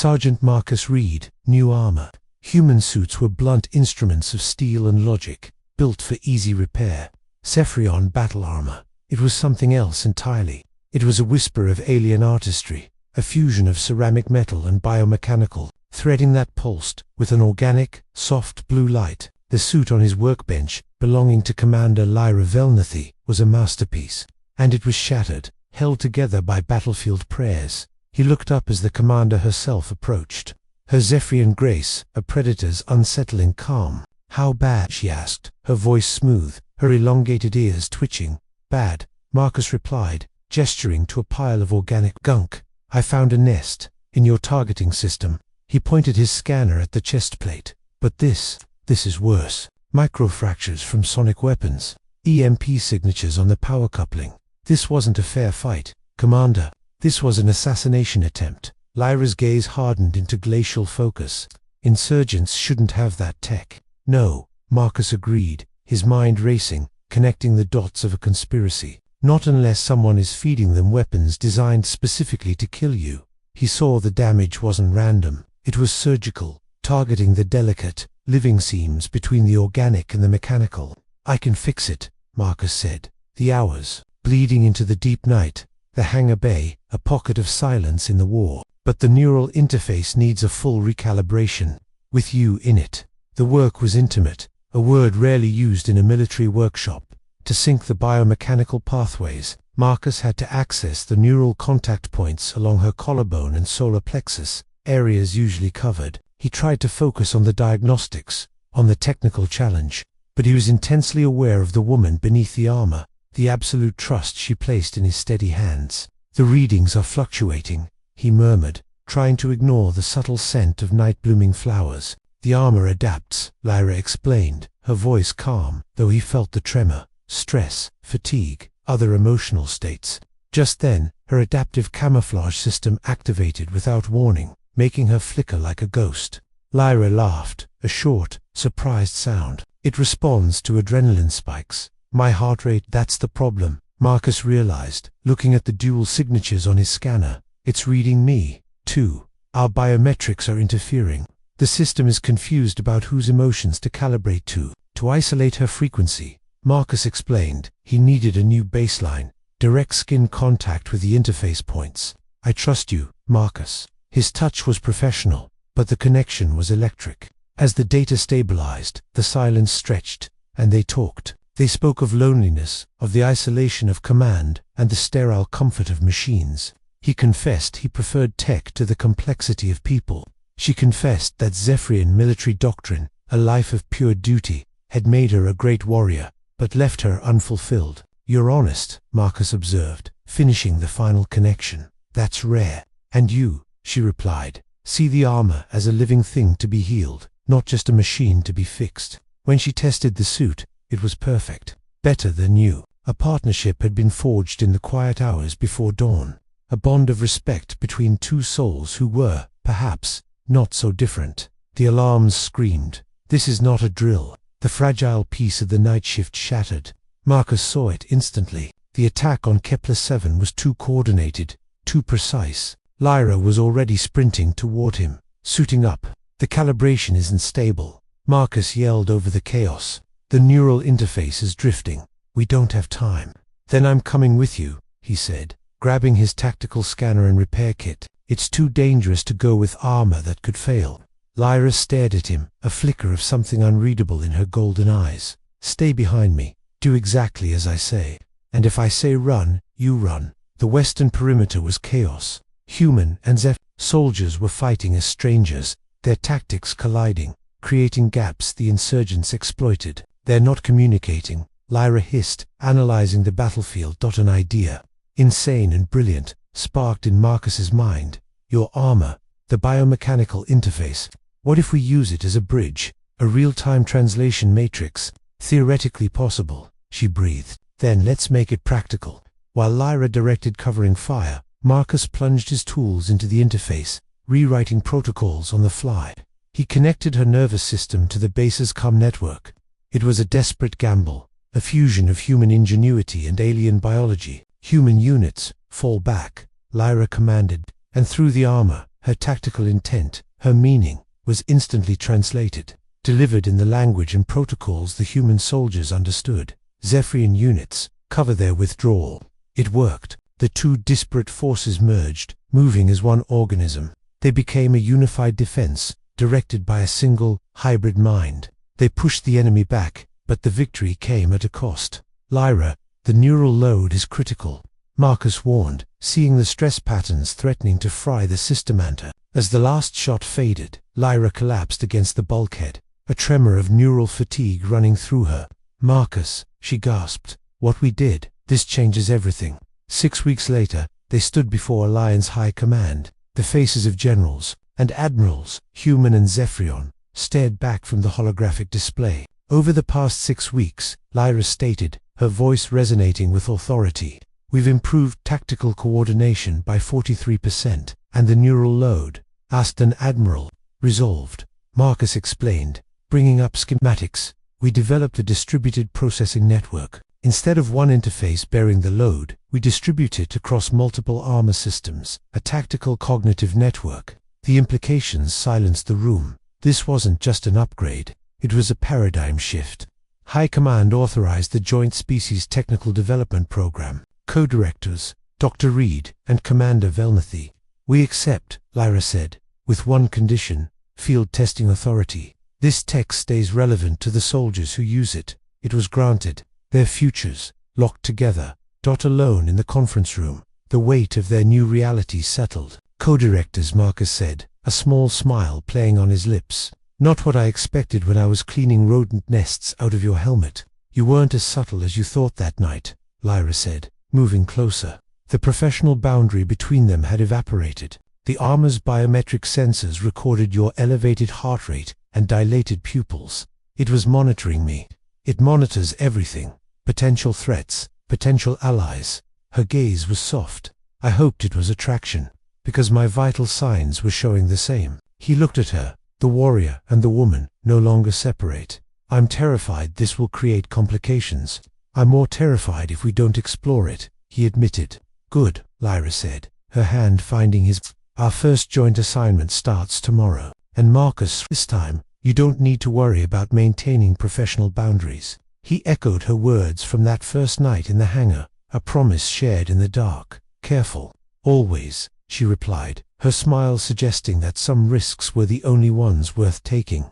Sergeant Marcus Reed, new armor. Human suits were blunt instruments of steel and logic, built for easy repair. Zephyrion battle armor. It was something else entirely. It was a whisper of alien artistry, a fusion of ceramic metal and biomechanical, threading that pulsed with an organic, soft blue light. The suit on his workbench, belonging to Commander Lyra Velnathy, was a masterpiece, and it was shattered, held together by battlefield prayers. He looked up as the commander herself approached. Her Zephyrian grace, a predator's unsettling calm. "How bad?" she asked, her voice smooth, her elongated ears twitching. "Bad," Marcus replied, gesturing to a pile of organic gunk. "I found a nest in your targeting system." He pointed his scanner at the chest plate. "But this is worse. Microfractures from sonic weapons. EMP signatures on the power coupling. This wasn't a fair fight, Commander. This was an assassination attempt." Lyra's gaze hardened into glacial focus. "Insurgents shouldn't have that tech." "No," Marcus agreed, his mind racing, connecting the dots of a conspiracy. "Not unless someone is feeding them weapons designed specifically to kill you." He saw the damage wasn't random. It was surgical, targeting the delicate, living seams between the organic and the mechanical. "I can fix it," Marcus said. The hours, bleeding into the deep night, the hangar bay, a pocket of silence in the war. "But the neural interface needs a full recalibration. With you in it." The work was intimate, a word rarely used in a military workshop. To sync the biomechanical pathways, Marcus had to access the neural contact points along her collarbone and solar plexus, areas usually covered. He tried to focus on the diagnostics, on the technical challenge, but he was intensely aware of the woman beneath the armor, the absolute trust she placed in his steady hands. "The readings are fluctuating," he murmured, trying to ignore the subtle scent of night-blooming flowers. "The armor adapts," Lyra explained, her voice calm, though he felt the tremor, stress, fatigue, other emotional states. Just then, her adaptive camouflage system activated without warning, making her flicker like a ghost. Lyra laughed, a short, surprised sound. "It responds to adrenaline spikes. My heart rate." "That's the problem," Marcus realized, looking at the dual signatures on his scanner. "It's reading me, too. Our biometrics are interfering. The system is confused about whose emotions to calibrate to isolate her frequency." Marcus explained. He needed a new baseline, direct skin contact with the interface points. "I trust you, Marcus." His touch was professional, but the connection was electric. As the data stabilized, the silence stretched, and they talked. They spoke of loneliness, of the isolation of command, and the sterile comfort of machines. He confessed he preferred tech to the complexity of people. She confessed that Zephyrian military doctrine, a life of pure duty, had made her a great warrior, but left her unfulfilled. "You're honest," Marcus observed, finishing the final connection. "That's rare." "And you," she replied, "see the armor as a living thing to be healed, not just a machine to be fixed." When she tested the suit, it was perfect, better than new. A partnership had been forged in the quiet hours before dawn, a bond of respect between two souls who were, perhaps, not so different. The alarms screamed. "This is not a drill." The fragile peace of the night shift shattered. Marcus saw it instantly. The attack on Kepler 7 was too coordinated, too precise. Lyra was already sprinting toward him, suiting up. "The calibration isn't stable," Marcus yelled over the chaos. "The neural interface is drifting. We don't have time." "Then I'm coming with you," he said, grabbing his tactical scanner and repair kit. "It's too dangerous to go with armor that could fail." Lyra stared at him, a flicker of something unreadable in her golden eyes. "Stay behind me. Do exactly as I say. And if I say run, you run." The western perimeter was chaos. Human and Zeph soldiers were fighting as strangers, their tactics colliding, creating gaps the insurgents exploited. "They're not communicating," Lyra hissed, analyzing the battlefield. "An idea, insane and brilliant, sparked in Marcus's mind. Your armor, the biomechanical interface. What if we use it as a bridge, a real-time translation matrix? Theoretically possible," she breathed. "Then let's make it practical." While Lyra directed covering fire, Marcus plunged his tools into the interface, rewriting protocols on the fly. He connected her nervous system to the base's comm network. It was a desperate gamble, a fusion of human ingenuity and alien biology. "Human units, fall back," Lyra commanded, and through the armor, her tactical intent, her meaning, was instantly translated, delivered in the language and protocols the human soldiers understood. Zephyrian units, cover their withdrawal. It worked. The two disparate forces merged, moving as one organism. They became a unified defense, directed by a single, hybrid mind. They pushed the enemy back, but the victory came at a cost. Lyra, the neural load is critical, Marcus warned, seeing the stress patterns threatening to fry the systemanta. As the last shot faded, Lyra collapsed against the bulkhead, a tremor of neural fatigue running through her. Marcus, she gasped, what we did, this changes everything. 6 weeks later, they stood before Alliance High Command. The faces of generals and admirals, Human and Zephyrion, stared back from the holographic display. Over the past 6 weeks, Lyra stated, her voice resonating with authority, we've improved tactical coordination by 43%, and the neural load, asked an admiral. Resolved, Marcus explained, bringing up schematics. We developed a distributed processing network. Instead of one interface bearing the load, we distribute it across multiple armor systems, a tactical cognitive network. The implications silenced the room. This wasn't just an upgrade, it was a paradigm shift. High Command authorized the Joint Species Technical Development Program. Co-directors, Dr. Reed and Commander Velnathy. We accept, Lyra said, with one condition, field testing authority. This tech stays relevant to the soldiers who use it. It was granted. Their futures, locked together, alone in the conference room. The weight of their new reality settled. Co-directors, Marcus said, a small smile playing on his lips. Not what I expected when I was cleaning rodent nests out of your helmet. You weren't as subtle as you thought that night, Lyra said, moving closer. The professional boundary between them had evaporated. The armor's biometric sensors recorded your elevated heart rate and dilated pupils. It was monitoring me. It monitors everything. Potential threats, potential allies. Her gaze was soft. I hoped it was attraction, because my vital signs were showing the same. He looked at her, the warrior and the woman, no longer separate. I'm terrified this will create complications. I'm more terrified if we don't explore it, he admitted. Good, Lyra said, her hand finding his. Our first joint assignment starts tomorrow. And Marcus, this time, you don't need to worry about maintaining professional boundaries. He echoed her words from that first night in the hangar, a promise shared in the dark. Careful. Always, she replied, her smile suggesting that some risks were the only ones worth taking.